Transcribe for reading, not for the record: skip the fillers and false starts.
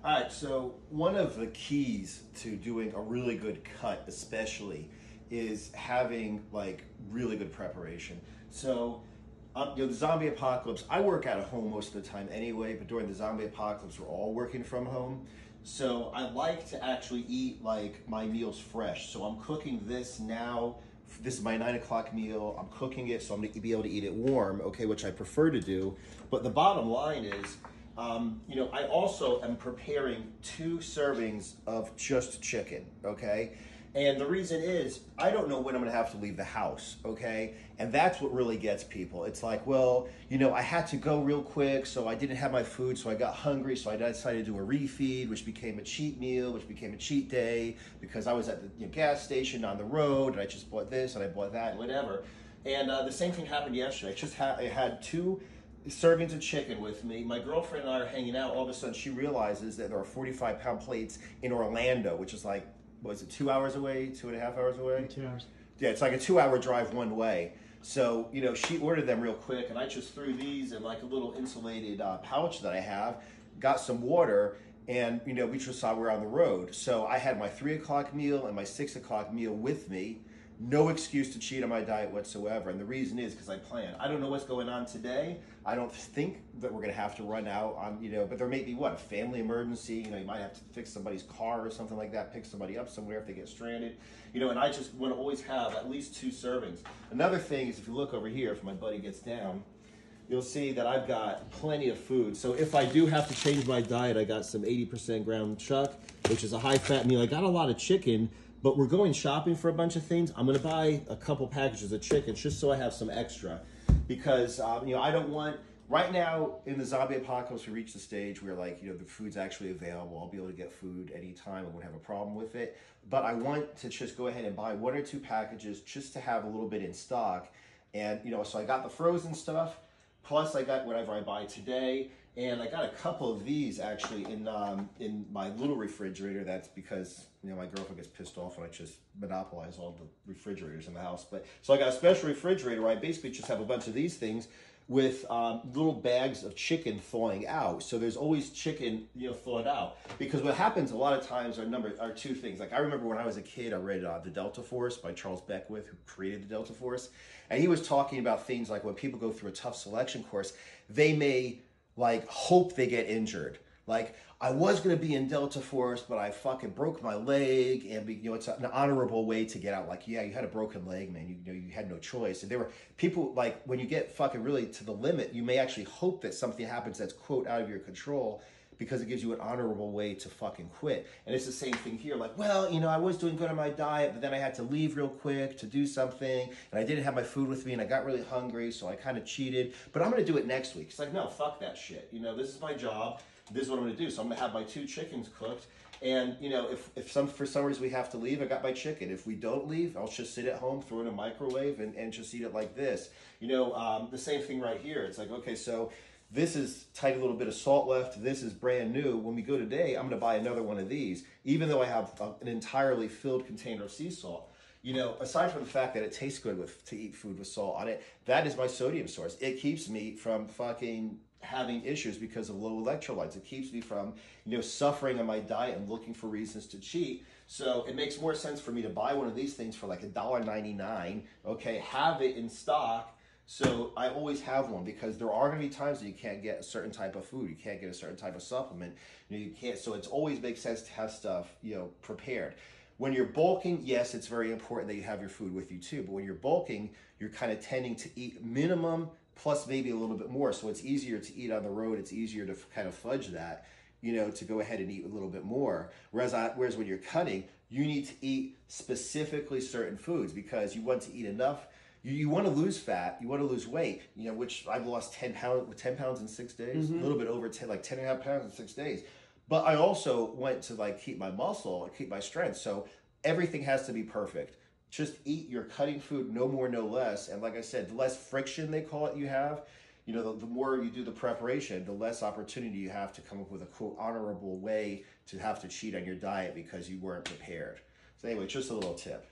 All right, so one of the keys to doing a really good cut, especially, is having like really good preparation. So, the zombie apocalypse, I work out of home most of the time anyway, but during the zombie apocalypse, we're all working from home. So I like to actually eat like my meals fresh. So I'm cooking this now. This is my 9 o'clock meal. I'm cooking it, so I'm gonna be able to eat it warm, okay, which I prefer to do. But the bottom line is, I also am preparing 2 servings of just chicken, okay? And the reason is, I don't know when I'm gonna have to leave the house, okay? And that's what really gets people. It's like, well, I had to go real quick, so I didn't have my food, so I got hungry, so I decided to do a refeed, which became a cheat meal, which became a cheat day, because I was at the gas station on the road, and I just bought this, and I bought that, and whatever. And the same thing happened yesterday. I had 2 servings of chicken with me. My girlfriend and I are hanging out. All of a sudden, she realizes that there are 45-pound plates in Orlando, which is like, was it 2 hours away, 2.5 hours away? 2 hours. Yeah, it's like a 2-hour drive one way. So, she ordered them real quick, and I just threw these in like a little insulated pouch that I have, got some water, and, we just saw we were on the road. So I had my 3 o'clock meal and my 6 o'clock meal with me. No excuse to cheat on my diet whatsoever. And the reason is because I plan. I don't know what's going on today. I don't think that we're going to have to run out on, but there may be a family emergency. You might have to fix somebody's car or something like that, pick somebody up somewhere if they get stranded. And I just want to always have at least 2 servings. Another thing is, if you look over here, if my buddy gets down, you'll see that I've got plenty of food. So if I do have to change my diet, I got some 80% ground chuck, which is a high-fat meal. I got a lot of chicken, but we're going shopping for a bunch of things. I'm gonna buy a couple packages of chicken just so I have some extra, because I don't want, right now in the zombie apocalypse, we reach the stage where the food's actually available. I'll be able to get food anytime. I won't have a problem with it. But I want to just go ahead and buy 1 or 2 packages just to have a little bit in stock. And so I got the frozen stuff, plus I got whatever I buy today. And I got a couple of these actually in my little refrigerator. That's because my girlfriend gets pissed off when I just monopolize all the refrigerators in the house. But so I got a special refrigerator where I basically just have a bunch of these things with little bags of chicken thawing out. So there's always chicken thawed out, because what happens a lot of times are 2 things. Like, I remember when I was a kid, I read The Delta Force by Charles Beckwith, who created the Delta Force, and he was talking about things like when people go through a tough selection course, they may hope they get injured. Like, I was going to be in Delta Force, but I fucking broke my leg, and it's an honorable way to get out. Like, yeah, you had a broken leg, man. You had no choice. And there were people, like, when you get fucking really to the limit, you may actually hope that something happens that's, quote, out of your control, because it gives you an honorable way to fucking quit. And it's the same thing here. Like, well, I was doing good on my diet, but then I had to leave real quick to do something, and I didn't have my food with me, and I got really hungry, so I kind of cheated. But I'm going to do it next week. It's like, no, fuck that shit. This is my job. This is what I'm going to do. So I'm going to have my 2 chickens cooked. And, if for some reason we have to leave, I got my chicken. If we don't leave, I'll just sit at home, throw it in a microwave, and just eat it like this. The same thing right here. It's like, okay, so this is tight, a little bit of salt left. This is brand new. When we go today, I'm going to buy another one of these, even though I have an entirely filled container of sea salt. Aside from the fact that it tastes good to eat food with salt on it, that is my sodium source. It keeps me from fucking having issues because of low electrolytes. It keeps me from, suffering on my diet and looking for reasons to cheat. So it makes more sense for me to buy one of these things for like $1.99, okay, have it in stock. So I always have one, because there are going to be times that you can't get a certain type of food. You can't get a certain type of supplement. You can't. So it always makes sense to have stuff, prepared. When you're bulking, yes, it's very important that you have your food with you too. But when you're bulking, you're kind of tending to eat minimum plus maybe a little bit more. So it's easier to eat on the road. It's easier to kind of fudge that, to go ahead and eat a little bit more. Whereas when you're cutting, you need to eat specifically certain foods, because you want to eat enough. You want to lose fat, you want to lose weight, which I've lost 10 pounds in 6 days, a little bit over 10, like 10.5 pounds in 6 days. But I also want to keep my muscle, keep my strength. So everything has to be perfect. Just eat your cutting food, no more, no less. And like I said, the less friction, they call it, you have, the more you do the preparation, the less opportunity you have to come up with a, quote, honorable way to have to cheat on your diet because you weren't prepared. So anyway, just a little tip.